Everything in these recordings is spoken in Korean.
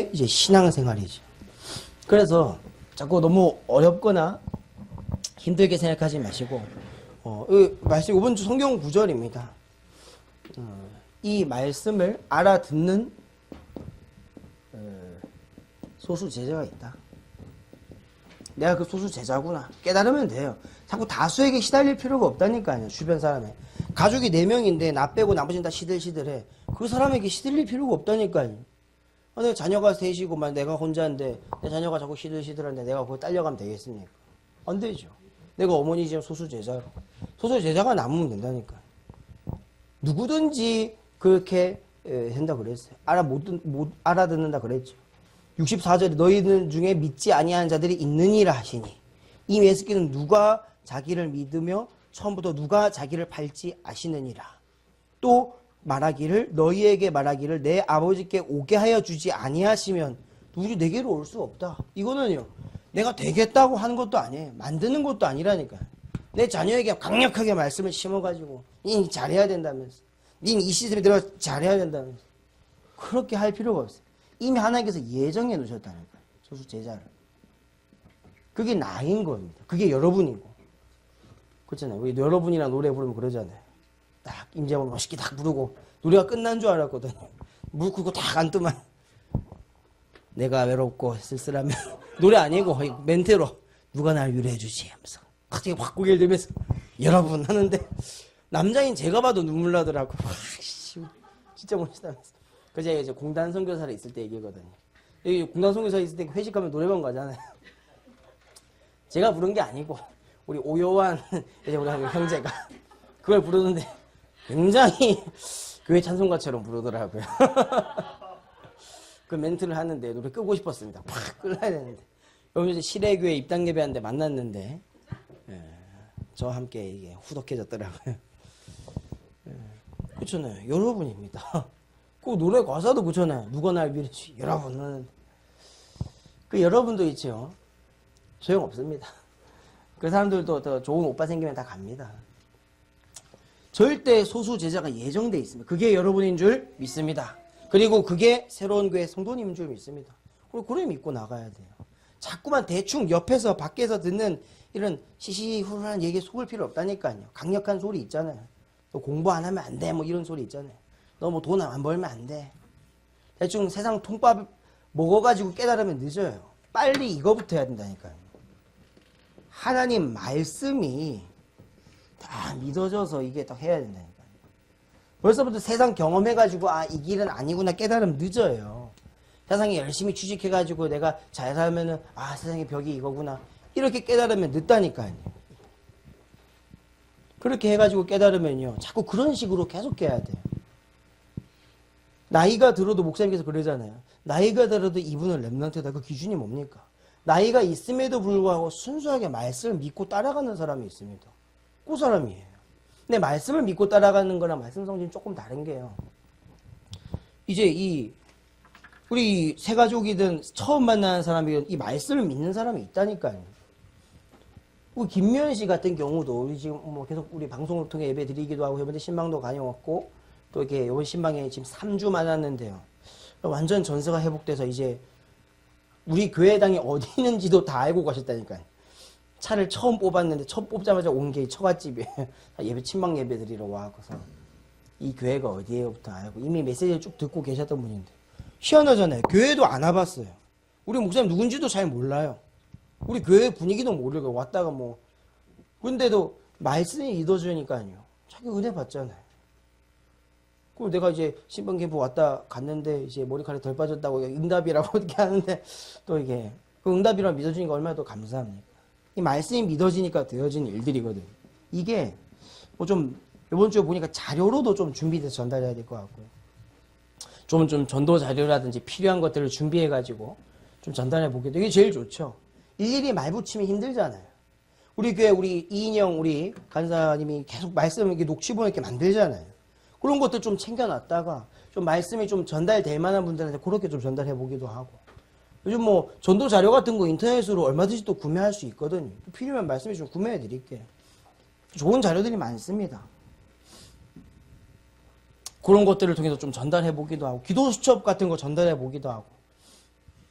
그게 이제 신앙생활이죠. 그래서 자꾸 너무 어렵거나 힘들게 생각하지 마시고, 말씀, 이번 주 성경 구절입니다. 이 말씀을 알아듣는 소수 제자가 있다. 내가 그 소수 제자구나. 깨달으면 돼요. 자꾸 다수에게 시달릴 필요가 없다니까요. 주변 사람에. 가족이 4명인데 나 빼고 나머지는 다 시들시들해. 그 사람에게 시들릴 필요가 없다니까요. 내가 자녀가 셋이고 막 내가 혼자인데 내 자녀가 자꾸 시들시들한데 내가 그거 딸려가면 되겠습니까? 안 되죠. 내가 어머니 지금 소수 제자로. 소수 제자가 남으면 된다니까. 누구든지 그렇게 한다 그랬어요. 못 알아듣는다 그랬죠. 64절에 너희들 중에 믿지 아니하는 자들이 있느니라 하시니 이 예수께서는 누가 자기를 믿으며 처음부터 누가 자기를 팔지 아시느니라. 또 말하기를 너희에게 말하기를 내 아버지께 오게 하여 주지 아니하시면 누구도 내게로 올 수 없다. 이거는요 내가 되겠다고 하는 것도 아니에요. 만드는 것도 아니라니까. 내 자녀에게 강력하게 말씀을 심어가지고 니 잘해야 된다면서 니 이 시스템에 들어가 잘해야 된다면서 그렇게 할 필요가 없어요. 이미 하나님께서 예정해 놓으셨다는 거예요. 소수 제자를. 그게 나인 겁니다. 그게 여러분이고. 그렇잖아요. 우리 여러분이랑 노래 부르면 그러잖아요. 딱 임재범 멋있게 딱 부르고 노래가 끝난 줄 알았거든요. 무릎 꿇고 딱 앉더만 내가 외롭고 쓸쓸하면 노래 아니고 멘트로 누가 날 위로해 주지 하면서 갑자기 확 고개를 들면서 여러분 하는데 남자인 제가 봐도 눈물 나더라고. 진짜 멋있다면서. 그 제가 이제 공단 선교사를 있을 때 얘기거든요. 여기 공단 선교사 있을 때 회식하면 노래방 가잖아요. 제가 부른 게 아니고 우리 오요한 이제 우리 형제가 그걸 부르는데 굉장히 교회 찬송가처럼 부르더라고요. 그 멘트를 하는데 노래 끄고 싶었습니다. 팍 끌어야 되는데 여기 이제 시내교회 입당 예배하는데 만났는데 저와 함께 이게 후덕해졌더라고요. 그렇잖아요. 여러분입니다. 그 노래 가사도 그렇잖아요. 누가 날 위로해 여러분은 그 여러분도 있죠. 소용없습니다. 그 사람들도 더 좋은 오빠 생기면 다 갑니다. 절대 소수 제자가 예정돼 있습니다. 그게 여러분인 줄 믿습니다. 그리고 그게 새로운 교회 성도님인 줄 믿습니다. 그리고 그걸 믿고 나가야 돼요. 자꾸만 대충 옆에서 밖에서 듣는 이런 시시후루한 얘기에 속을 필요 없다니까요. 강력한 소리 있잖아요. 너 공부 안 하면 안 돼 뭐 이런 소리 있잖아요. 너 뭐 돈 안 벌면 안 돼. 대충 세상 통밥 먹어가지고 깨달으면 늦어요. 빨리 이거부터 해야 된다니까요. 하나님 말씀이 다 믿어져서 이게 딱 해야 된다니까요. 벌써부터 세상 경험해가지고 이 길은 아니구나 깨달으면 늦어요. 세상에 열심히 취직해가지고 내가 잘 살면은 세상의 벽이 이거구나 이렇게 깨달으면 늦다니까요. 그렇게 해가지고 깨달으면요 자꾸 그런 식으로 계속 해야 돼요. 나이가 들어도 목사님께서 그러잖아요. 나이가 들어도 이분은 렘넌트다. 그 기준이 뭡니까? 나이가 있음에도 불구하고 순수하게 말씀을 믿고 따라가는 사람이 있습니다. 그 사람이에요. 근데 말씀을 믿고 따라가는 거랑 말씀 성질은 조금 다른 게요. 이제 우리 세 가족이든 처음 만나는 사람이든 이 말씀을 믿는 사람이 있다니까요. 우리 김미연 씨 같은 경우도 우리 지금 뭐 계속 우리 방송을 통해 예배 드리기도 하고 이번에 신방도 다녀왔고 또 이렇게 이번 신방에 지금 3주 만났는데요. 완전 전세가 회복돼서 이제 우리 교회당이 어디 있는지도 다 알고 가셨다니까요. 차를 처음 뽑았는데 처음 뽑자마자 온 게 처갓집이에요. 예배 친방 예배 드리러 와서 이 교회가 어디에요부터 알고 이미 메시지를 쭉 듣고 계셨던 분인데 희한하잖아요. 교회도 안 와봤어요. 우리 목사님 누군지도 잘 몰라요. 우리 교회 분위기도 모르고 왔다가 뭐 근데도 말씀이 믿어주니까요. 자기 은혜 받잖아요. 그리고 내가 이제 신방 캠프 왔다 갔는데 이제 머리카락이 덜 빠졌다고 응답이라고 어떻게 하는데 또 이게 그 응답이라고 믿어주니까 얼마나 더 감사합니까? 이 말씀이 믿어지니까 되어진 일들이거든요. 이게 뭐 좀 이번 주에 보니까 자료로도 좀 준비돼서 전달해야 될 것 같고요. 좀 전도 자료라든지 필요한 것들을 준비해가지고 좀 전달해 보기도 이게 제일 좋죠. 일일이 말 붙이면 힘들잖아요. 우리 교회 우리 이인영 우리 간사님이 계속 말씀 이렇게 녹취본 이렇게 만들잖아요. 그런 것들 좀 챙겨놨다가 좀 말씀이 좀 전달될 만한 분들한테 그렇게 좀 전달해 보기도 하고 요즘 뭐 전도 자료 같은 거 인터넷으로 얼마든지 또 구매할 수 있거든요. 필요한 말씀이 좀 구매해 드릴게요. 좋은 자료들이 많습니다. 그런 것들을 통해서 좀 전달해 보기도 하고 기도 수첩 같은 거 전달해 보기도 하고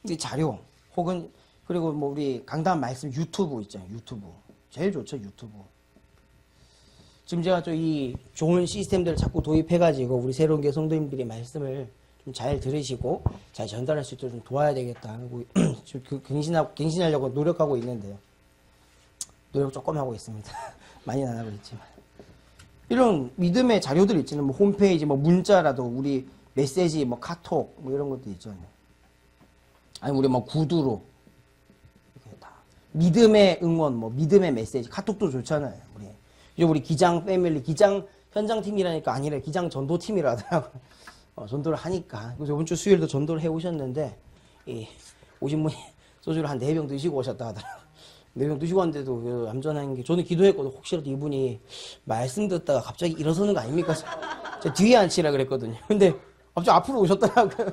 이 자료 혹은 그리고 뭐 우리 강단 말씀 유튜브 있잖아요. 유튜브 제일 좋죠. 유튜브. 지금 제가 또 이 좋은 시스템들을 자꾸 도입해가지고 우리 새로운 게 성도님들이 말씀을 좀 잘 들으시고 잘 전달할 수 있도록 좀 도와야 되겠다. 지금 갱신하려고 노력하고 있는데요. 노력 조금 하고 있습니다. 많이는 안 하고 있지만. 이런 믿음의 자료들 있잖아요. 뭐 홈페이지, 뭐 문자라도 우리 메시지, 뭐 카톡, 뭐 이런 것도 있잖아요. 아니 우리 뭐 구두로 이렇게 다 믿음의 응원, 뭐 믿음의 메시지, 카톡도 좋잖아요. 우리 기장 패밀리, 기장 현장 팀이라니까 아니래. 기장 전도 팀이라 하더라고요. 전도를 하니까. 그래서 이번 주 수요일도 전도를 해 오셨는데 오신 분이 소주를 한 4병 드시고 오셨다 하더라고요. 4병 드시고 왔는데도 얌전한 게 저는 기도했거든요. 혹시라도 이분이 말씀 듣다가 갑자기 일어서는 거 아닙니까? 제가 뒤에 앉히라 그랬거든요. 근데 갑자기 앞으로 오셨더라고요.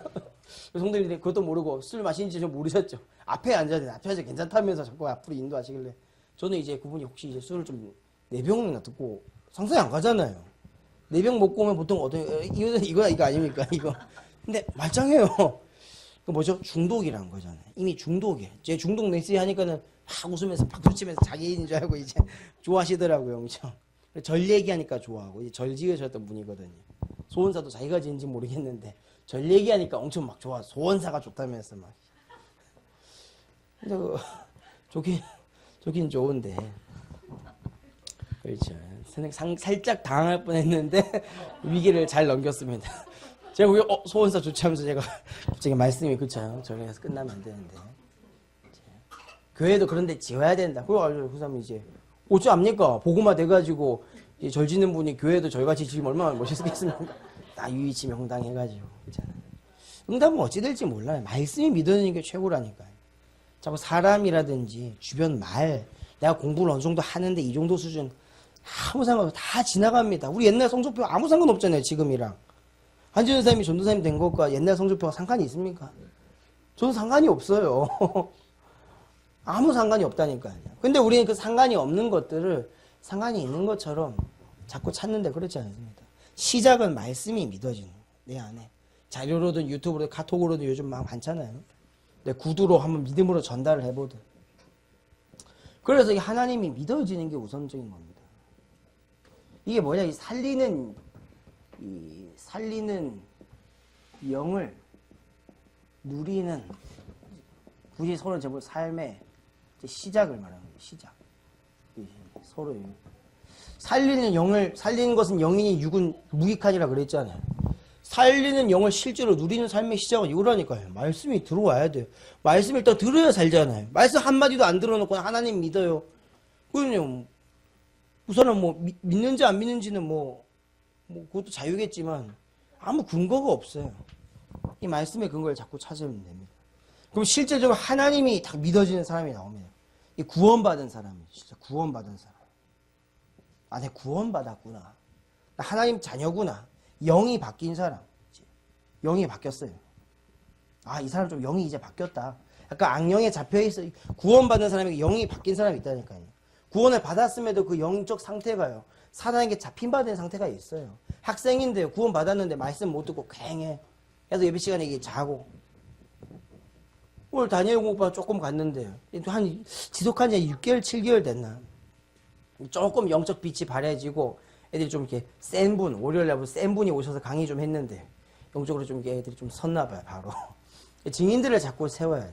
성도님들이 그것도 모르고 술 마시는지 좀 모르셨죠. 앞에 앉아야 돼. 앞에 앉아 괜찮다면서 자꾸 앞으로 인도하시길래 저는 이제 그분이 혹시 이제 술을 좀 4병이나 듣고 상상이 안 가잖아요. 4병 먹고 오면 보통 이거 아닙니까? 이거. 근데 말짱해요. 그 뭐죠? 중독이란 거잖아요. 이미 중독이에요. 제 중독 메시지 하니까는 막 웃으면서 박수 치면서 자기인 줄 알고 이제 좋아하시더라고요. 엄청. 절 얘기하니까 좋아하고 이제 절 지으셨던 분이거든요. 소원사도 자기가 지은지 모르겠는데 절 얘기하니까 엄청 막 좋아. 소원사가 좋다면서 막. 근데 좋긴 좋은데. 그렇죠. 살짝 당할 뻔했는데 위기를 잘 넘겼습니다. 제가 왜 소원사 좋지 하면서 제가 갑자기 말씀이 그렇죠. 저기서 끝나면 안 되는데 교회도 그런데 지어야 된다. 그 사람이 이제 어찌합니까? 복음화 돼가지고 절 짓는 분이 교회도 저희같이 지금 얼마나 멋있겠습니까? 다 유이치 명당 해가지고 있잖아요. 응답은 어찌 될지 몰라요. 말씀이 믿어지는 게 최고라니까요. 자꾸 사람이라든지 주변 말 내가 공부를 어느 정도 하는데 이 정도 수준 아무 상관없어. 다 지나갑니다. 우리 옛날 성적표 아무 상관없잖아요. 지금이랑. 한지훈 선생님이 전도사님 된 것과 옛날 성적표가 상관이 있습니까? 저는 상관이 없어요. 아무 상관이 없다니까요. 근데 우리는 그 상관이 없는 것들을 상관이 있는 것처럼 자꾸 찾는데 그렇지 않습니다. 시작은 말씀이 믿어지는 거예요. 내 안에. 자료로든 유튜브로든 카톡으로든 요즘 막 많잖아요. 내 구두로 한번 믿음으로 전달을 해보든. 그래서 이 하나님이 믿어지는 게 우선적인 겁니다. 이게 뭐냐, 이 살리는 영을 누리는 굳이 서로 제볼 삶의 시작을 말하는 거예요. 시작. 서로 살리는 영을 살리는 것은 영이니 육은 무익하니라 그랬잖아요. 살리는 영을 실제로 누리는 삶의 시작은 이거라니까요. 말씀이 들어와야 돼요. 말씀을 일단 들어야 살잖아요. 말씀 한마디도 안 들어놓고 하나님 믿어요. 그럼요. 우선은 뭐 믿는지 안 믿는지는 뭐 그것도 자유겠지만 아무 근거가 없어요. 이 말씀의 근거를 자꾸 찾으면 됩니다. 그럼 실제적으로 하나님이 딱 믿어지는 사람이 나옵니다. 이 구원받은 사람이 진짜 구원받은 사람. 아, 내가 구원받았구나. 나 하나님 자녀구나. 영이 바뀐 사람. 영이 바뀌었어요. 아, 이 사람 좀 영이 이제 바뀌었다. 약간 악령에 잡혀있어. 구원받은 사람이 영이 바뀐 사람이 있다니까요. 구원을 받았음에도 그 영적 상태가요. 사단에게 잡힌받은 상태가 있어요. 학생인데요. 구원받았는데 말씀 못 듣고 괭해. 그래서 예배 시간에 이게 자고. 오늘 다니엘 공부가 조금 갔는데요. 지속한 지 6개월, 7개월 됐나. 조금 영적 빛이 바래지고 애들이 좀 이렇게 센 분, 월요일날 센 분이 오셔서 강의 좀 했는데 영적으로 좀 애들이 좀 섰나 봐요, 바로. 증인들을 자꾸 세워야 돼.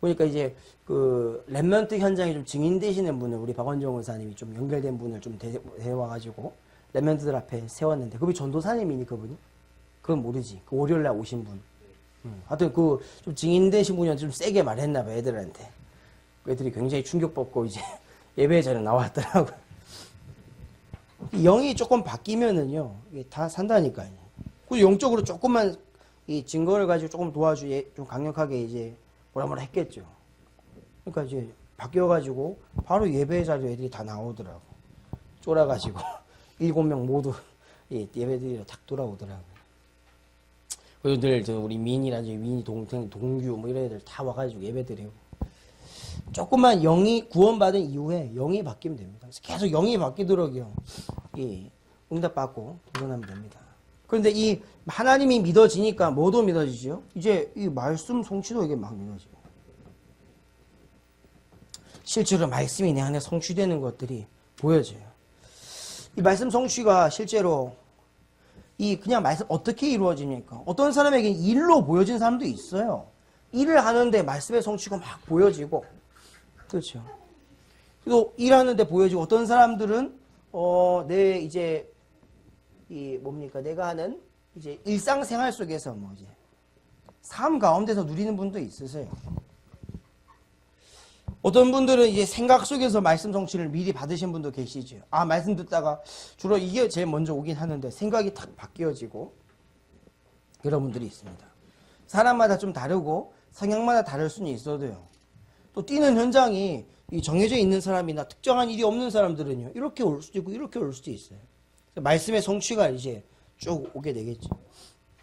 보니까 이제 그 랩런트 현장에 좀 증인 되시는 분을 우리 박원정 의사님이 좀 연결된 분을 좀 데려와가지고 랩런트들 앞에 세웠는데 그분이 전도사님이니 그분이? 그건 모르지. 그 월요일날 오신 분. 하여튼 그 좀 증인 되신 분이 좀 세게 말했나 봐 애들한테. 그 애들이 굉장히 충격받고 이제 예배 자리에 나왔더라고요. 영이 조금 바뀌면은요 이게 다 산다니까요. 그 영적으로 조금만 이 증거를 가지고 조금 좀 강력하게 이제 뭐라 했겠죠. 그러니까 이제 바뀌어가지고 바로 예배 자리에 애들이 다 나오더라고. 쫄아가지고 7명 모두 예배드리러 탁 돌아오더라고요. 그리고 늘 우리 민이라든지 민이 동생 동규 뭐 이런 애들 다 와가지고 예배드리고 조금만 영이 구원받은 이후에 영이 바뀌면 됩니다. 그래서 계속 영이 바뀌도록요. 응답받고 도전하면 됩니다. 그런데 이 하나님이 믿어지니까 뭐도 믿어지죠? 이제 이 말씀 성취도 이게 막 믿어져요. 실제로 말씀이 내 안에 성취되는 것들이 보여져요. 이 말씀 성취가 실제로 이 그냥 말씀 어떻게 이루어집니까? 어떤 사람에게는 일로 보여진 사람도 있어요. 일을 하는데 말씀의 성취가 막 보여지고, 그렇죠. 또 일하는데 보여지고, 어떤 사람들은 내 이제 이 뭡니까? 내가 하는 이제 일상생활 속에서 뭐 이제 삶 가운데서 누리는 분도 있으세요. 어떤 분들은 이제 생각 속에서 말씀 성취를 미리 받으신 분도 계시죠. 아, 말씀 듣다가 주로 이게 제일 먼저 오긴 하는데 생각이 탁 바뀌어지고 그런 분들이 있습니다. 사람마다 좀 다르고 성향마다 다를 수는 있어도요. 또 뛰는 현장이 정해져 있는 사람이나 특정한 일이 없는 사람들은요. 이렇게 올 수도 있고 이렇게 올 수도 있어요. 말씀의 성취가 이제 쭉 오게 되겠죠.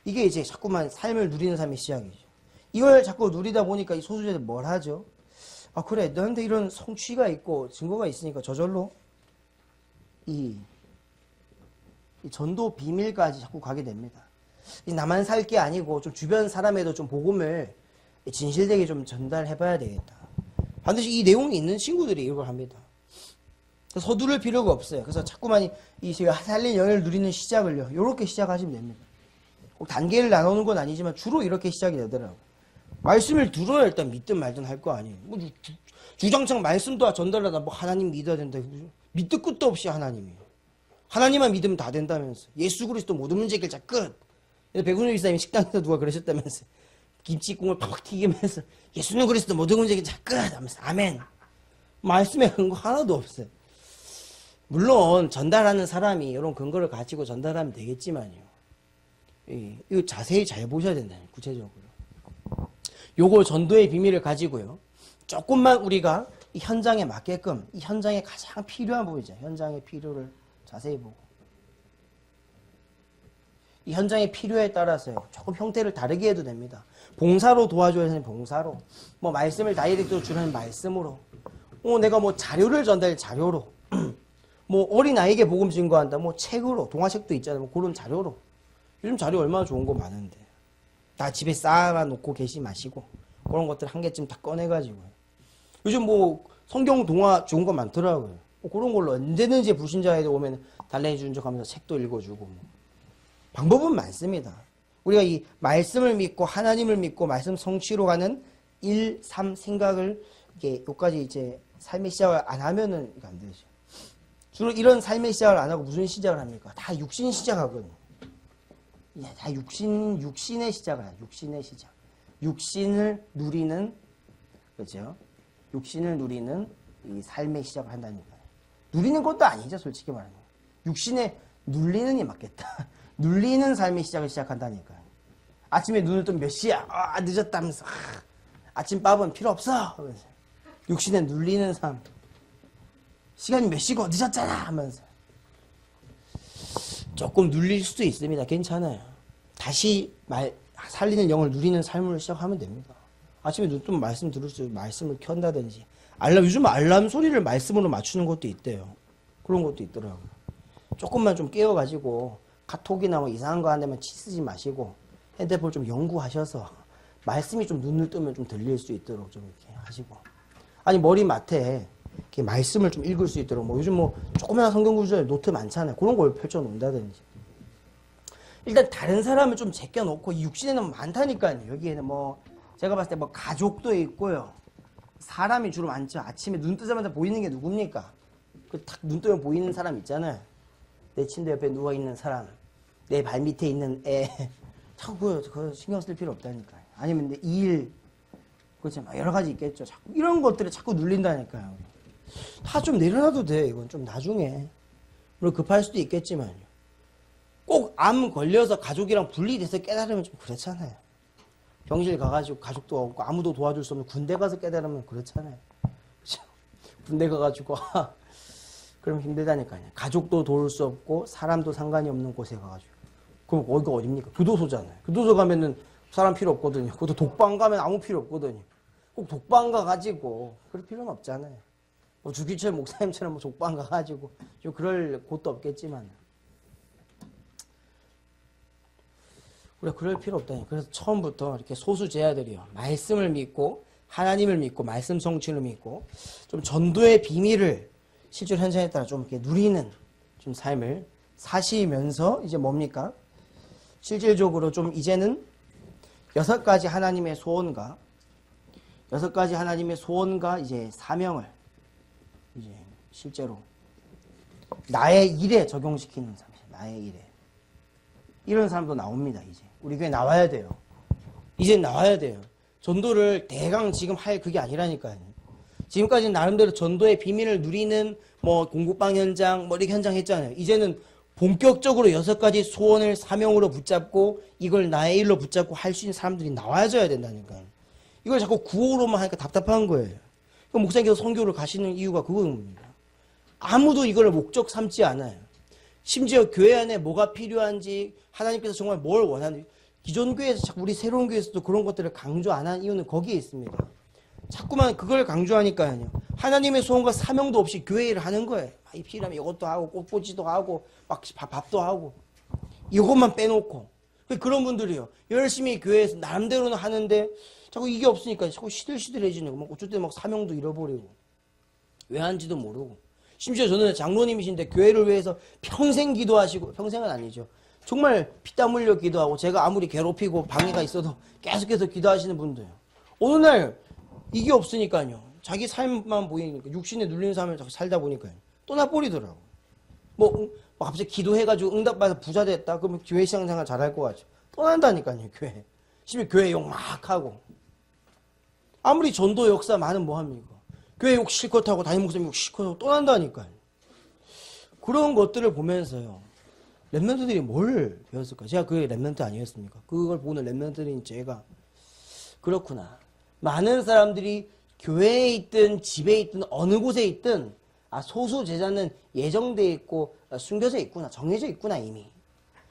이게 이제 자꾸만 삶을 누리는 삶의 시작이죠. 이걸 자꾸 누리다 보니까 이 소수자들 뭘 하죠? 아, 그래, 너한테 이런 성취가 있고 증거가 있으니까 저절로 이 전도 비밀까지 자꾸 가게 됩니다. 나만 살 게 아니고 좀 주변 사람에도 좀 복음을 진실되게 좀 전달해 봐야 되겠다. 반드시 이 내용이 있는 친구들이 이걸 합니다. 서두를 필요가 없어요. 그래서 자꾸만 이 제가 살린 영예를 누리는 시작을요, 이렇게 시작하시면 됩니다. 꼭 단계를 나누는 건 아니지만 주로 이렇게 시작이 되더라고요. 말씀을 들어야 일단 믿든 말든 할 거 아니에요. 뭐 주장창 말씀도 전달하다 뭐 하나님 믿어야 된다. 밑도 끝도 없이 하나님이에요. 하나님만 믿으면 다 된다면서. 예수 그리스도 모든 문제 해결자 끝. 백운일 기사님이 식당에서 누가 그러셨다면서. 김치국물 팍팍 튀기면서 예수는 그리스도 모든 문제 해결자 끝 하면서 아멘. 말씀에 근거 하나도 없어요. 물론 전달하는 사람이 이런 근거를 가지고 전달하면 되겠지만요. 이거 자세히 잘 보셔야 된다요. 구체적으로. 요거 전도의 비밀을 가지고요. 조금만 우리가 이 현장에 맞게끔 이 현장에 가장 필요한 부분이죠. 현장의 필요를 자세히 보고. 이 현장의 필요에 따라서요. 조금 형태를 다르게 해도 됩니다. 봉사로 도와줘야 되는 봉사로. 뭐 말씀을 다이렉트로 주는 말씀으로. 내가 뭐 자료를 전달해 자료로. 뭐 어린아이에게 복음 증거한다. 뭐 책으로. 동화책도 있잖아요. 뭐 그런 자료로. 요즘 자료 얼마나 좋은 거 많은데. 다 집에 쌓아놓고 계시 마시고 그런 것들 한 개쯤 다 꺼내가지고 요즘 뭐 성경 동화 좋은 거 많더라고요. 그런 걸로 언제든지 불신자애들 오면 달래준 척 하면서 책도 읽어주고 뭐. 방법은 많습니다. 우리가 이 말씀을 믿고 하나님을 믿고 말씀 성취로 가는 1, 3 생각을 이게 여기까지 이제 삶의 시작을 안 하면은 이거 안 되죠. 주로 이런 삶의 시작을 안 하고 무슨 시작을 합니까? 다 육신 시작하거든요. 다 육신의 시작을 해요. 육신의 시작. 육신을 누리는, 그렇죠? 육신을 누리는 이 삶의 시작을 한다니까요. 누리는 것도 아니죠, 솔직히 말하면. 육신에 눌리는이 맞겠다. 눌리는 삶의 시작을 시작한다니까요. 아침에 눈을 뜨면 몇 시야? 아, 늦었다면서. 아침밥은 필요 없어. 하면서. 육신에 눌리는 삶. 시간이 몇 시고 늦었잖아. 하면서. 조금 눌릴 수도 있습니다. 괜찮아요. 다시 살리는 영을 누리는 삶을 시작하면 됩니다. 아침에 눈 뜨면 말씀 들을수록 말씀을 켠다든지 요즘 알람 소리를 말씀으로 맞추는 것도 있대요. 그런 것도 있더라고요. 조금만 좀 깨워가지고 카톡이나 뭐 이상한 거 한 대만 치쓰지 마시고 핸드폰 좀 연구하셔서 말씀이 좀 눈을 뜨면 좀 들릴 수 있도록 좀 이렇게 하시고, 아니 머리맡에 이렇게 말씀을 좀 읽을 수 있도록 뭐 요즘 뭐 조그마한 성경 구절에 노트 많잖아요. 그런 걸 펼쳐 놓는다든지. 일단 다른 사람을 좀 제껴놓고 이 육신에는 많다니까요. 여기에는 뭐 제가 봤을 때 뭐 가족도 있고요. 사람이 주로 많죠. 아침에 눈 뜨자마자 보이는 게 누굽니까? 그 탁 눈 뜨면 보이는 사람 있잖아요. 내 침대 옆에 누워있는 사람, 내 발 밑에 있는 애. 자꾸 그거 신경 쓸 필요 없다니까요. 아니면 내 일, 그렇죠. 여러 가지 있겠죠. 자꾸 이런 것들이 자꾸 눌린다니까요. 다 좀 내려놔도 돼. 이건 좀 나중에. 물론 급할 수도 있겠지만요. 꼭 암 걸려서 가족이랑 분리돼서 깨달으면 좀 그렇잖아요. 병실 가가지고 가족도 없고 아무도 도와줄 수 없는 군대 가서 깨달으면 그렇잖아요. 그렇죠? 군대 가가지고 그럼 힘들다니까요. 가족도 도울 수 없고 사람도 상관이 없는 곳에 가가지고. 그럼 거기가 어딥니까? 교도소잖아요. 교도소 가면은 사람 필요 없거든요. 그것도 독방 가면 아무 필요 없거든요. 꼭 독방 가가지고 그럴 필요는 없잖아요. 뭐 주기철 목사님처럼 뭐 독방 가가지고 좀 그럴 곳도 없겠지만. 우리가 그럴 필요 없다니. 그래서 처음부터 이렇게 소수 제자들이요. 말씀을 믿고 하나님을 믿고 말씀 성취를 믿고 좀 전도의 비밀을 실제로 현장에 따라 좀 이렇게 누리는 좀 삶을 사시면서 이제 뭡니까? 실질적으로 좀 이제는 6가지 하나님의 소원과 6가지 하나님의 소원과 이제 사명을 이제 실제로 나의 일에 적용시키는 삶, 나의 일에. 이런 사람도 나옵니다, 이제. 우리 교회 나와야 돼요. 이제 나와야 돼요. 전도를 대강 지금 할 그게 아니라니까요. 지금까지는 나름대로 전도의 비밀을 누리는 뭐 공급방 현장, 뭐 이렇게 현장 했잖아요. 이제는 본격적으로 6가지 소원을 사명으로 붙잡고 이걸 나의 일로 붙잡고 할 수 있는 사람들이 나와줘야 된다니까요. 이걸 자꾸 구호로만 하니까 답답한 거예요. 목사님께서 선교를 가시는 이유가 그겁니다. 아무도 이걸 목적 삼지 않아요. 심지어 교회 안에 뭐가 필요한지 하나님께서 정말 뭘 원하는지 기존 교회에서 자꾸 우리 새로운 교회에서도 그런 것들을 강조 안 한 이유는 거기에 있습니다. 자꾸만 그걸 강조하니까요. 하나님의 소원과 사명도 없이 교회 일을 하는 거예요. 필요하면 이것도 하고 꽃꽂이도 하고 막 밥도 하고 이것만 빼놓고 그런 분들이요. 열심히 교회에서 나름대로는 하는데 자꾸 이게 없으니까 자꾸 시들시들해지는 거. 어쩔 때 막 사명도 잃어버리고 왜 하는지도 모르고 심지어 저는 장로님이신데 교회를 위해서 평생 기도하시고 평생은 아니죠. 정말 피땀 흘려 기도하고 제가 아무리 괴롭히고 방해가 있어도 계속해서 기도하시는 분들 어느 날 이게 없으니까요. 자기 삶만 보이니까 육신에 눌리는 삶을 자꾸 살다 보니까요. 떠나버리더라고. 뭐 갑자기 기도해가지고 응답받아서 부자 됐다. 그러면 교회 생활 잘할 것 같죠. 떠난다니까요. 교회. 심지어 교회 욕 막 하고. 아무리 전도 역사 많은 뭐합니까. 교회 욕 실컷 하고 담임 목사님 욕 실컷 하고 떠난다니까요. 그런 것들을 보면서요. 랩런트들이 뭘 배웠을까? 제가 그게 랩런트 아니었습니까? 그걸 보는 랩런트인 제가 그렇구나. 많은 사람들이 교회에 있든 집에 있든 어느 곳에 있든 소수 제자는 예정돼 있고 숨겨져 있구나. 정해져 있구나 이미.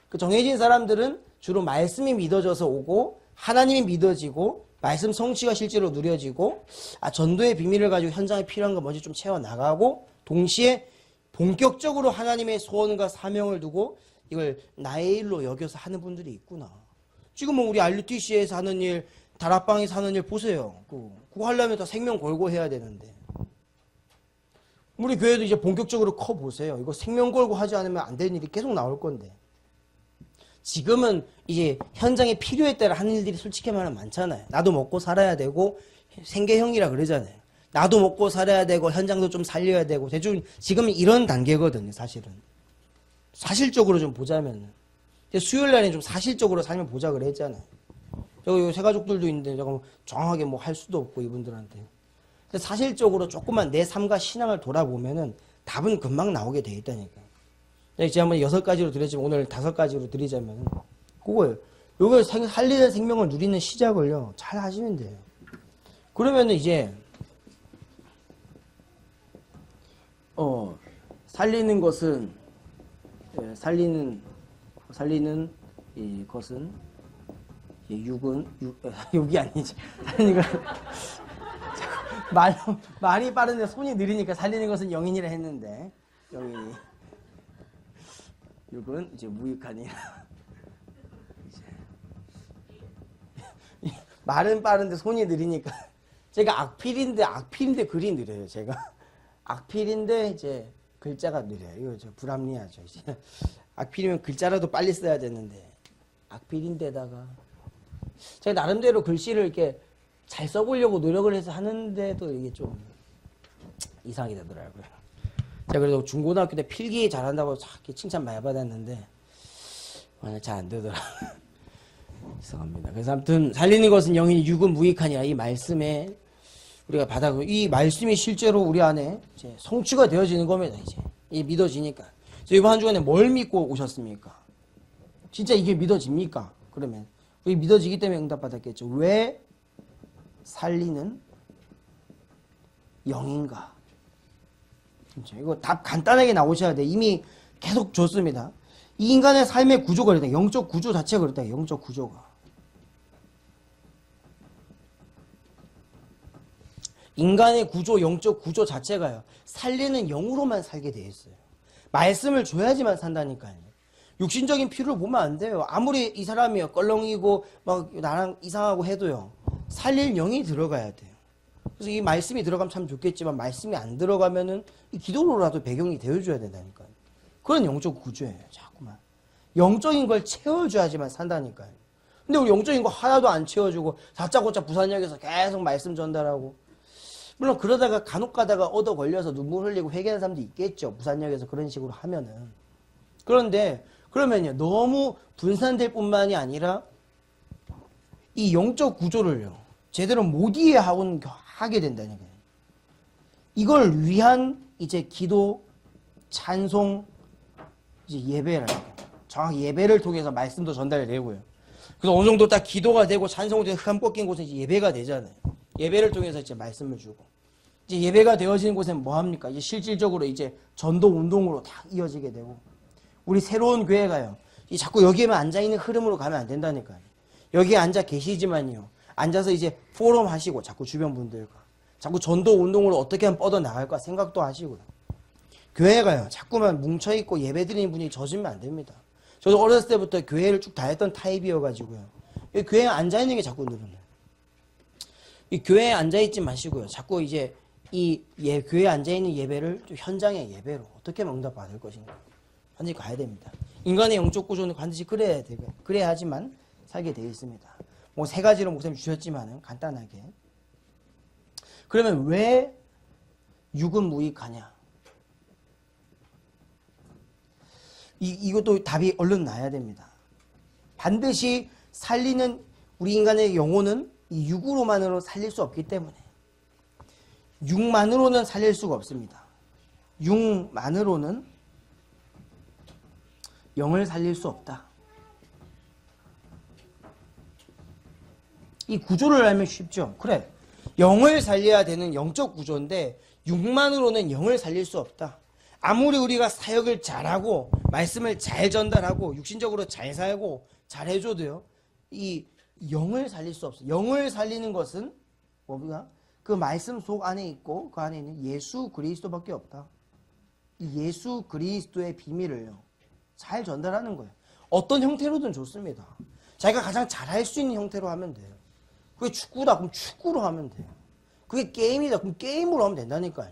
그 정해진 사람들은 주로 말씀이 믿어져서 오고 하나님이 믿어지고 말씀 성취가 실제로 누려지고 전도의 비밀을 가지고 현장에 필요한 거 먼저 좀 채워나가고 동시에 본격적으로 하나님의 소원과 사명을 두고 이걸 나의 일로 여겨서 하는 분들이 있구나. 지금 뭐 우리 RUTC에서 하는 일 다락방에서 하는 일 보세요. 그거 하려면 다 생명 걸고 해야 되는데 우리 교회도 이제 본격적으로 커보세요. 이거 생명 걸고 하지 않으면 안 되는 일이 계속 나올 건데 지금은 이제 현장에 필요에 따라 하는 일들이 솔직히 말하면 많잖아요. 나도 먹고 살아야 되고 생계형이라 그러잖아요. 나도 먹고 살아야 되고 현장도 좀 살려야 되고 대충 지금은 이런 단계거든요. 사실은 사실적으로 좀 보자면 수요일 날에 좀 사실적으로 살면 보자 그랬잖아요. 저 새가족들도 있는데 제가 정확하게 뭐 할 수도 없고 이분들한테 근데 사실적으로 조금만 내 삶과 신앙을 돌아보면은 답은 금방 나오게 돼 있다니까. 제가 한번 6가지로 드렸지만 오늘 5가지로 드리자면 그거예요. 이걸 살리는 생명을 누리는 시작을요 잘 하시면 돼요. 그러면은 이제 살리는 것은 살리는 이 것은 육이 아니지. 살리는 것 말이 빠른데 손이 느리니까 살리는 것은 영인이라 했는데 영인이 육은 이제 무익하니라. 말은 빠른데 손이 느리니까 제가 악필인데 글이 느려요. 제가 악필인데 이제 글자가 느려요. 이거 저 불합리하죠. 이제 악필이면 글자라도 빨리 써야 되는데 악필인데다가 제가 나름대로 글씨를 이렇게 잘 써보려고 노력을 해서 하는데도 이게 좀 이상하게 되더라고요. 제가 그래도 중고등학교 때 필기 잘한다고 칭찬 많이 받았는데 잘 안 되더라고요. 이상합니다. 그래서 아무튼 살리는 것은 영인이 육은 무익하니라 이 말씀에 우리가 받아고 이 말씀이 실제로 우리 안에 이제 성취가 되어지는 겁니다. 이제 이게 믿어지니까. 그래서 이번 한 주간에 뭘 믿고 오셨습니까? 진짜 이게 믿어집니까? 그러면 우리 믿어지기 때문에 응답받았겠죠. 왜 살리는 영인가? 진짜 이거 답 간단하게 나오셔야 돼. 이미 계속 줬습니다. 이 인간의 삶의 구조가 그렇다. 영적 구조 자체가 그렇다. 영적 구조가. 인간의 구조, 영적 구조 자체가요. 살리는 영으로만 살게 돼 있어요. 말씀을 줘야지만 산다니까요. 육신적인 필요를 보면 안 돼요. 아무리 이 사람이 껄렁이고 막 나랑 이상하고 해도요. 살릴 영이 들어가야 돼요. 그래서 이 말씀이 들어가면 참 좋겠지만 말씀이 안 들어가면은 이 기도로라도 배경이 되어줘야 된다니까요. 그런 영적 구조예요. 자꾸만. 영적인 걸 채워줘야지만 산다니까요. 근데 우리 영적인 거 하나도 안 채워주고 다짜고짜 부산역에서 계속 말씀 전달하고 물론 그러다가 간혹 가다가 얻어 걸려서 눈물 흘리고 회개하는 사람도 있겠죠. 부산역에서 그런 식으로 하면은. 그런데 그러면요. 너무 분산될 뿐만이 아니라 이 영적 구조를요. 제대로 못 이해하게 된다니까요. 이걸 위한 이제 기도, 찬송, 이제 예배라니까요. 정확히 예배를 통해서 말씀도 전달이 되고요. 그래서 어느 정도 딱 기도가 되고 찬송이 되고 흠 꺾인 곳은 이제 예배가 되잖아요. 예배를 통해서 이제 말씀을 주고. 이제 예배가 되어지는 곳엔 뭐 합니까? 이제 실질적으로 이제 전도 운동으로 딱 이어지게 되고. 우리 새로운 교회가요. 자꾸 여기에만 앉아있는 흐름으로 가면 안 된다니까요. 여기에 앉아 계시지만요. 앉아서 이제 포럼 하시고 자꾸 주변 분들과 자꾸 전도 운동으로 어떻게 하면 뻗어 나갈까 생각도 하시고요. 교회가요. 자꾸만 뭉쳐있고 예배드리는 분이 젖으면 안 됩니다. 저도 어렸을 때부터 교회를 쭉 다녔던 타입이어가지고요. 교회에 앉아있는 게 자꾸 늘어나요. 이 교회에 앉아있지 마시고요. 자꾸 이제 교회에 앉아있는 예배를 좀 현장의 예배로 어떻게 하면 응답받을 것인가. 반드시 가야 됩니다. 인간의 영적 구조는 반드시 그래야지만 살게 되어 있습니다. 뭐 세 가지로 목사님 주셨지만은 간단하게. 그러면 왜 육은 무익하냐? 이것도 답이 얼른 나야 됩니다. 반드시 살리는 우리 인간의 영혼은 이 육으로만으로 살릴 수 없기 때문에 육만으로는 살릴 수가 없습니다. 육만으로는 영을 살릴 수 없다. 이 구조를 알면 쉽죠. 그래, 영을 살려야 되는 영적 구조인데 육만으로는 영을 살릴 수 없다. 아무리 우리가 사역을 잘하고 말씀을 잘 전달하고 육신적으로 잘 살고 잘 해줘도요. 이 영을 살릴 수 없어요. 영을 살리는 것은 뭡니까? 그 말씀 속 안에 있고 그 안에 있는 예수 그리스도밖에 없다. 이 예수 그리스도의 비밀을요. 잘 전달하는 거예요. 어떤 형태로든 좋습니다. 자기가 가장 잘할 수 있는 형태로 하면 돼요. 그게 축구다. 그럼 축구로 하면 돼요. 그게 게임이다. 그럼 게임으로 하면 된다니까요.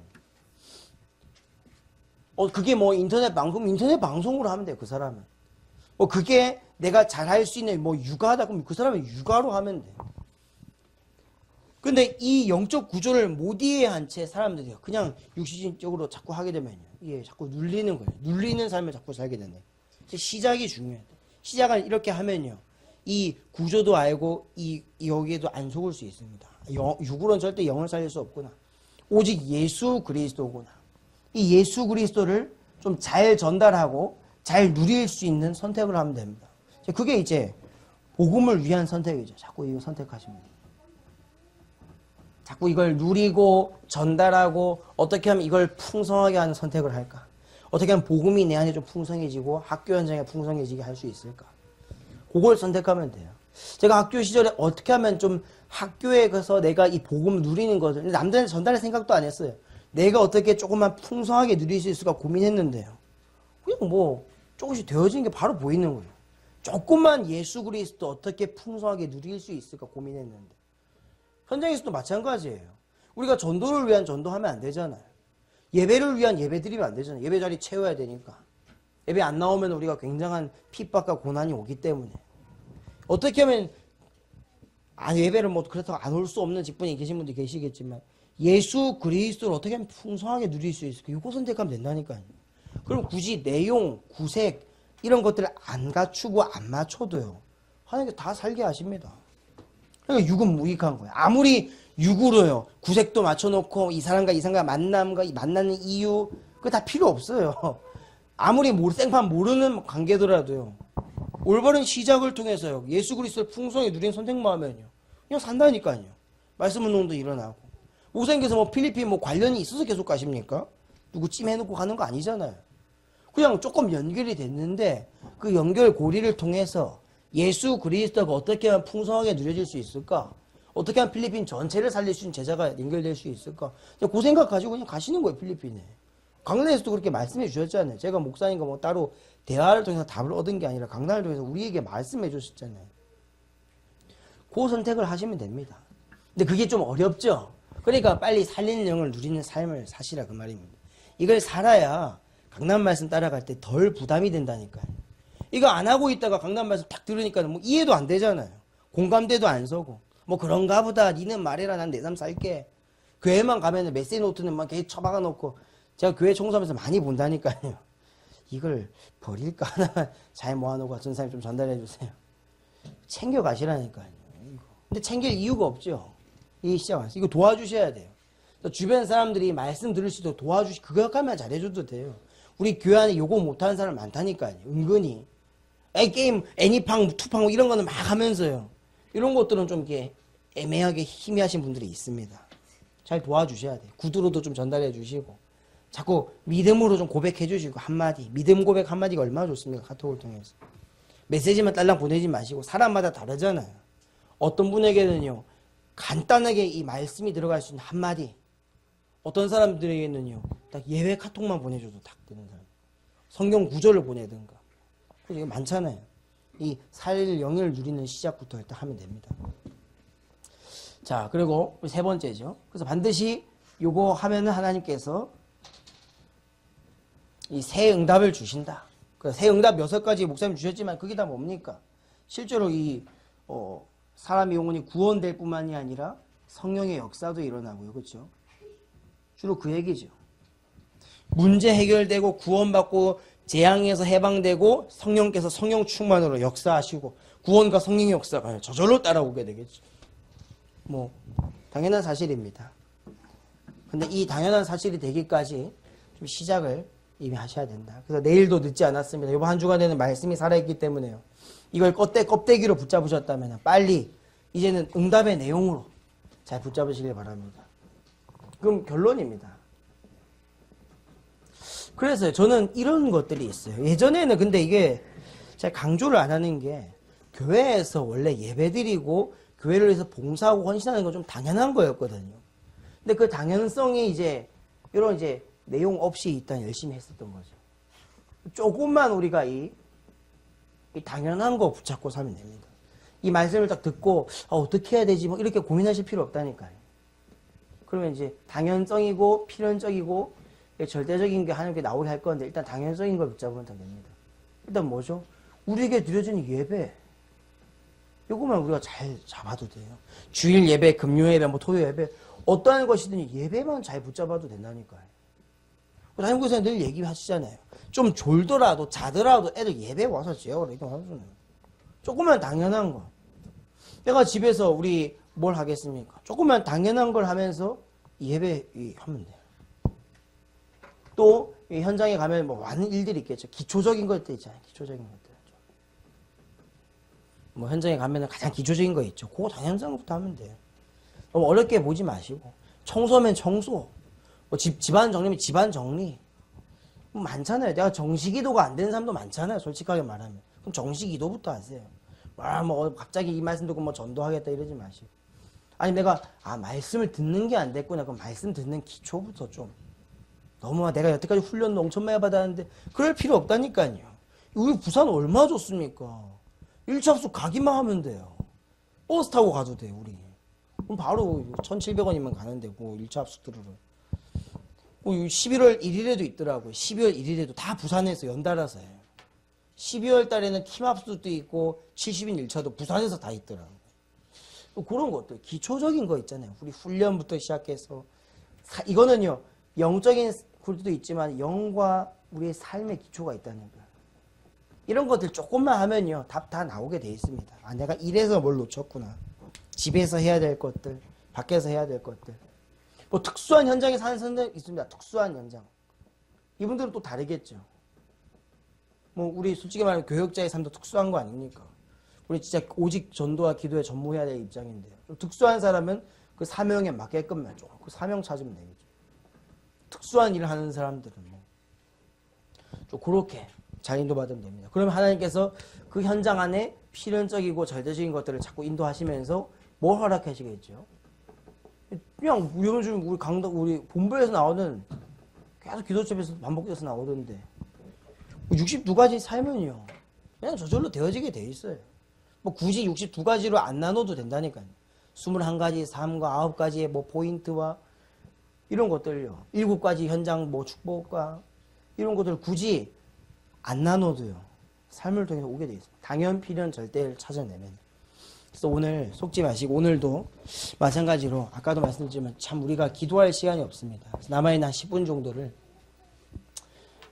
그게 뭐 인터넷 방송으로 하면 돼요. 그 사람은. 그게 내가 잘할 수 있는 뭐 육아다. 그럼 그 사람은 육아로 하면 돼요. 근데 이 영적 구조를 못 이해한 채 사람들이요. 그냥 육신적으로 자꾸 하게 되면요. 예, 자꾸 눌리는 거예요. 눌리는 삶을 자꾸 살게 되네. 시작이 중요해요. 시작을 이렇게 하면요. 이 구조도 알고 여기에도 안 속을 수 있습니다. 육으로는 절대 영을 살릴 수 없구나. 오직 예수 그리스도구나. 이 예수 그리스도를 좀 잘 전달하고 잘 누릴 수 있는 선택을 하면 됩니다. 그게 이제 복음을 위한 선택이죠. 자꾸 이거 선택하십니다. 자꾸 이걸 누리고 전달하고 어떻게 하면 이걸 풍성하게 하는 선택을 할까? 어떻게 하면 복음이 내 안에 좀 풍성해지고 학교 현장에 풍성해지게 할 수 있을까? 그걸 선택하면 돼요. 제가 학교 시절에 어떻게 하면 좀 학교에 가서 내가 이 복음을 누리는 것을 남들한테 전달할 생각도 안 했어요. 내가 어떻게 조금만 풍성하게 누릴 수 있을까 고민했는데요. 그냥 뭐 조금씩 되어지는 게 바로 보이는 거예요. 조금만 예수 그리스도 어떻게 풍성하게 누릴 수 있을까 고민했는데 현장에서도 마찬가지예요. 우리가 전도를 위한 전도하면 안 되잖아요. 예배를 위한 예배 드리면 안 되잖아요. 예배 자리 채워야 되니까. 예배 안 나오면 우리가 굉장한 핍박과 고난이 오기 때문에 어떻게 하면 예배를 뭐 그렇다고 안 올 수 없는 직분이 계신 분도 계시겠지만 예수 그리스도를 어떻게 하면 풍성하게 누릴 수 있을까? 이거 선택하면 된다니까요. 그럼 굳이 내용, 구색 이런 것들을 안 갖추고 안 맞춰도요. 하나님께서 다 살게 하십니다. 그러니까 육은 무익한 거예요. 아무리 육으로요. 구색도 맞춰놓고 이 사람과 이 사람과 만남과 만나는 이유 그거 다 필요 없어요. 아무리 생판 모르는 관계더라도요. 올바른 시작을 통해서요. 예수 그리스도를 풍성하게 누린 선택만 하면요. 그냥 산다니까요. 말씀 운동도 일어나고. 목사님께서 뭐 필리핀 뭐 관련이 있어서 계속 가십니까? 누구 찜해놓고 가는 거 아니잖아요. 그냥 조금 연결이 됐는데 그 연결고리를 통해서 예수 그리스도가 어떻게 하면 풍성하게 누려질 수 있을까? 어떻게 하면 필리핀 전체를 살릴 수 있는 제자가 연결될 수 있을까? 그 생각 가지고 그냥 가시는 거예요, 필리핀에. 강단에서도 그렇게 말씀해 주셨잖아요. 제가 목사님과 뭐 따로 대화를 통해서 답을 얻은 게 아니라 강단을 통해서 우리에게 말씀해 주셨잖아요. 그 선택을 하시면 됩니다. 근데 그게 좀 어렵죠. 그러니까 빨리 살리는 영을 누리는 삶을 사시라 그 말입니다. 이걸 살아야 강단 말씀 따라갈 때 덜 부담이 된다니까요. 이거 안 하고 있다가 강단 말씀 딱 들으니까 뭐 이해도 안 되잖아요. 공감대도 안 서고 뭐 그런가 보다 니는 말해라 난 내 삶 살게. 교회만 가면은 메시지 노트는 막 계속 처박아 놓고 제가 교회 청소하면서 많이 본다니까요. 이걸 버릴까 하나만 잘 모아놓고 전사님 좀 전달해 주세요. 챙겨 가시라니까요. 근데 챙길 이유가 없죠. 이 시작 이거 도와주셔야 돼요. 주변 사람들이 말씀 들을 수도 그거 역할만 잘해줘도 돼요. 우리 교회 안에 요거 못하는 사람 많다니까요. 은근히 게임 애니팡 투팡 이런 거는 막 하면서요. 이런 것들은 좀 이렇게 애매하게 희미하신 분들이 있습니다. 잘 도와주셔야 돼요. 구두로도 좀 전달해 주시고 자꾸 믿음으로 좀 고백해 주시고 한마디 믿음 고백 한마디가 얼마나 좋습니까? 카톡을 통해서 메시지만 딸랑 보내지 마시고 사람마다 다르잖아요. 어떤 분에게는요 간단하게 이 말씀이 들어갈 수 있는 한마디, 어떤 사람들에게는요 딱 예외 카톡만 보내줘도 딱 되는 사람, 성경 구절을 보내든가 이게 많잖아요. 이 살 영을 누리는 시작부터 일단 하면 됩니다. 자, 그리고 세 번째죠. 그래서 반드시 요거 하면은 하나님께서 이 새 응답을 주신다. 그 새 응답 6가지 목사님 주셨지만 그게 다 뭡니까? 실제로 이 사람의 영혼이 구원될 뿐만이 아니라 성령의 역사도 일어나고요. 그렇죠? 주로 그 얘기죠. 문제 해결되고 구원받고 재앙에서 해방되고 성령께서 성령 충만으로 역사하시고 구원과 성령의 역사가 저절로 따라오게 되겠죠. 뭐 당연한 사실입니다. 근데 이 당연한 사실이 되기까지 좀 시작을 이미 하셔야 된다. 그래서 내일도 늦지 않았습니다. 이번 한 주간에는 말씀이 살아있기 때문에요. 이걸 껍데기로 붙잡으셨다면 빨리 이제는 응답의 내용으로 잘 붙잡으시길 바랍니다. 그럼 결론입니다. 그래서 저는 이런 것들이 있어요. 예전에는 근데 이게 제가 강조를 안 하는 게 교회에서 원래 예배드리고 교회를 위해서 봉사하고 헌신하는 건 좀 당연한 거였거든요. 근데 그 당연성이 이제 이런 이제 내용 없이 일단 열심히 했었던 거죠. 조금만 우리가 이 당연한 거 붙잡고 살면 됩니다. 이 말씀을 딱 듣고 어떻게 해야 되지 뭐 이렇게 고민하실 필요 없다니까요. 그러면 이제 당연성이고 필연적이고 절대적인 게 하나님께 나오게 할 건데 일단 당연성인 걸 붙잡으면 됩니다. 일단 뭐죠? 우리에게 드려지는 예배. 요거만 우리가 잘 잡아도 돼요. 주일 예배, 금요 예배, 뭐 토요 예배 어떠한 것이든 예배만 잘 붙잡아도 된다니까요. 담임교사님 늘 얘기하시잖아요. 좀 졸더라도 자더라도 애들 예배 와서 지어라 이렇게 하잖아요. 조금만 당연한 거. 내가 집에서 우리 뭘 하겠습니까? 조금만 당연한 걸 하면서 예배 하면 돼요. 또 현장에 가면 뭐 많은 일들이 있겠죠. 기초적인 것들 있잖아요. 기초적인 것들. 뭐 현장에 가면 가장 기초적인 거 있죠. 그거 당연성부터 하면 돼요. 너무 어렵게 보지 마시고 청소면 청소, 뭐 집안 정리면 집안 정리. 뭐 많잖아요. 내가 정식기도가 안 되는 사람도 많잖아요. 솔직하게 말하면. 그럼 정식기도부터 하세요. 뭐 갑자기 이 말씀 듣고 뭐 전도하겠다 이러지 마시고. 아니 내가 말씀을 듣는 게 안 됐구나. 그럼 말씀 듣는 기초부터 좀. 너무 내가 여태까지 훈련도 엄청 많이 받았는데 그럴 필요 없다니까요. 우리 부산 얼마 좋습니까? 1차 합숙 가기만 하면 돼요. 버스 타고 가도 돼요, 우리. 그럼 바로 1,700원이면 가는 데고, 1차 합숙 들으러. 11월 1일에도 있더라고요. 12월 1일에도 다 부산에서 연달아서 해요. 12월 달에는 팀 합숙도 있고, 70인 1차도 부산에서 다 있더라고요. 그런 것들, 기초적인 거 있잖아요. 우리 훈련부터 시작해서. 이거는요, 영적인 굴도 있지만, 영과 우리의 삶의 기초가 있다는 거예요. 이런 것들 조금만 하면요 답 다 나오게 돼 있습니다. 내가 이래서 뭘 놓쳤구나. 집에서 해야 될 것들, 밖에서 해야 될 것들. 뭐 특수한 현장에 사는 사람들 있습니다. 특수한 현장. 이분들은 또 다르겠죠. 뭐 우리 솔직히 말하면 교역자의 삶도 특수한 거 아닙니까? 우리 진짜 오직 전도와 기도에 전무해야 될 입장인데요. 좀 특수한 사람은 그 사명에 맞게끔만 좀 그 사명 찾으면 되겠죠. 특수한 일을 하는 사람들은 뭐 좀 그렇게 잘 인도받으면 됩니다. 그러면 하나님께서 그 현장 안에 필연적이고 절대적인 것들을 자꾸 인도하시면서 뭘 허락하시겠죠? 그냥 요즘 우리 본부에서 나오는 계속 기도첩에서 반복돼서 나오던데 62가지 살면요 그냥 저절로 되어지게 돼 있어요. 뭐 굳이 62가지로 안 나눠도 된다니까요. 21가지 삶과 9가지의 뭐 포인트와 이런 것들요. 7가지 현장 뭐 축복과 이런 것들 굳이 안 나눠도요. 삶을 통해서 오게 돼 있습니다. 당연 필연 절대를 찾아내면. 그래서 오늘 속지 마시고 오늘도 마찬가지로 아까도 말씀드렸지만 참 우리가 기도할 시간이 없습니다. 남아있는 한 10분 정도를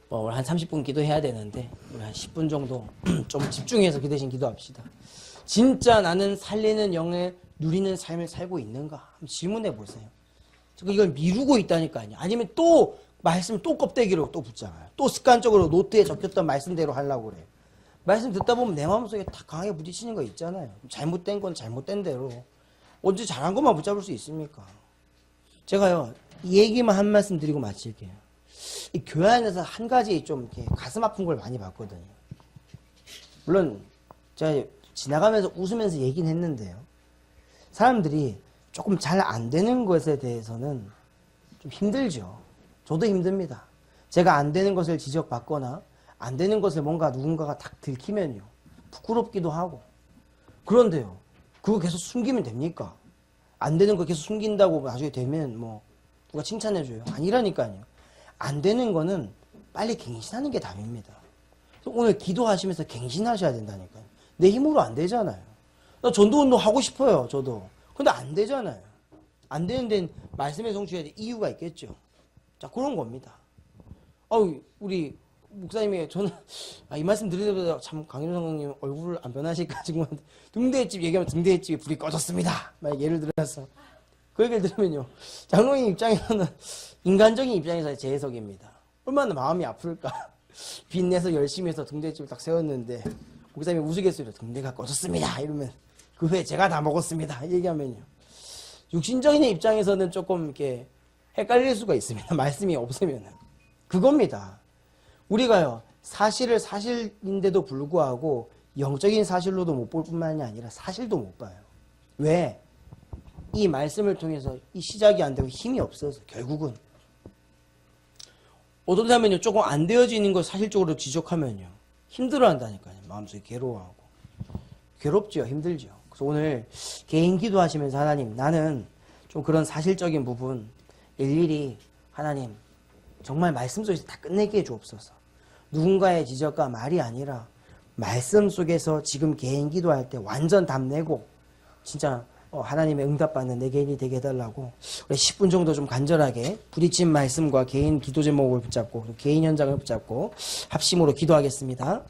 뭐 한 30분 기도해야 되는데 우리 한 10분 정도 좀 집중해서 그 대신 기도합시다. 진짜 나는 살리는 영에 누리는 삶을 살고 있는가? 한번 질문해 보세요. 이걸 미루고 있다니까요. 아니면 또 말씀 또 껍데기로 또 붙잡아요. 또 습관적으로 노트에 적혔던 말씀대로 하려고 그래요. 말씀 듣다 보면 내 마음속에 다 강하게 부딪히는 거 있잖아요. 잘못된 건 잘못된 대로. 언제 잘한 것만 붙잡을 수 있습니까? 제가요, 이 얘기만 한 말씀 드리고 마칠게요. 이 교회 안에서 한 가지 좀 이렇게 가슴 아픈 걸 많이 봤거든요. 물론, 제가 지나가면서 웃으면서 얘기는 했는데요. 사람들이 조금 잘 안 되는 것에 대해서는 좀 힘들죠. 저도 힘듭니다. 제가 안 되는 것을 지적받거나 안 되는 것을 뭔가 누군가가 딱 들키면요. 부끄럽기도 하고. 그런데요. 그거 계속 숨기면 됩니까? 안 되는 거 계속 숨긴다고 나중에 되면 뭐 누가 칭찬해줘요? 아니라니까요. 안 되는 거는 빨리 갱신하는 게 답입니다. 오늘 기도하시면서 갱신하셔야 된다니까요. 내 힘으로 안 되잖아요. 나 전도운동 하고 싶어요. 저도. 근데 안 되잖아요. 안 되는 데는 말씀에 성취해야 될 이유가 있겠죠. 자, 그런 겁니다. 우리 목사님이 저는 이 말씀 드리면서 참 강윤성 형님 얼굴 안 변하실까 지금 등대집 얘기하면 등대집에 불이 꺼졌습니다. 만약 예를 들어서 그 얘기를 들으면요. 장로님 입장에서는 인간적인 입장에서의 제 해석입니다. 얼마나 마음이 아플까. 빚내서 열심히 해서 등대집을 딱 세웠는데 목사님이 우스갯소리로 등대가 꺼졌습니다. 이러면 그 후에 제가 다 먹었습니다. 얘기하면요. 육신적인 입장에서는 조금 이렇게 헷갈릴 수가 있습니다. 말씀이 없으면은. 그겁니다. 우리가요, 사실을 사실인데도 불구하고 영적인 사실로도 못 볼 뿐만이 아니라 사실도 못 봐요. 왜? 이 말씀을 통해서 이 시작이 안 되고 힘이 없어서 결국은. 어떤 사람은요, 조금 안 되어지는 걸 사실적으로 지적하면요, 힘들어 한다니까요. 마음속에 괴로워하고. 괴롭죠. 힘들죠. 그래서 오늘 개인 기도하시면서 하나님, 나는 좀 그런 사실적인 부분 일일이 하나님, 정말 말씀 속에서 다 끝내게 해 주옵소서. 누군가의 지적과 말이 아니라 말씀 속에서 지금 개인 기도할 때 완전 답 내고 진짜 하나님의 응답받는 내 개인이 되게 해달라고 우리 10분 정도 좀 간절하게 부딪힌 말씀과 개인 기도 제목을 붙잡고 개인 현장을 붙잡고 합심으로 기도하겠습니다.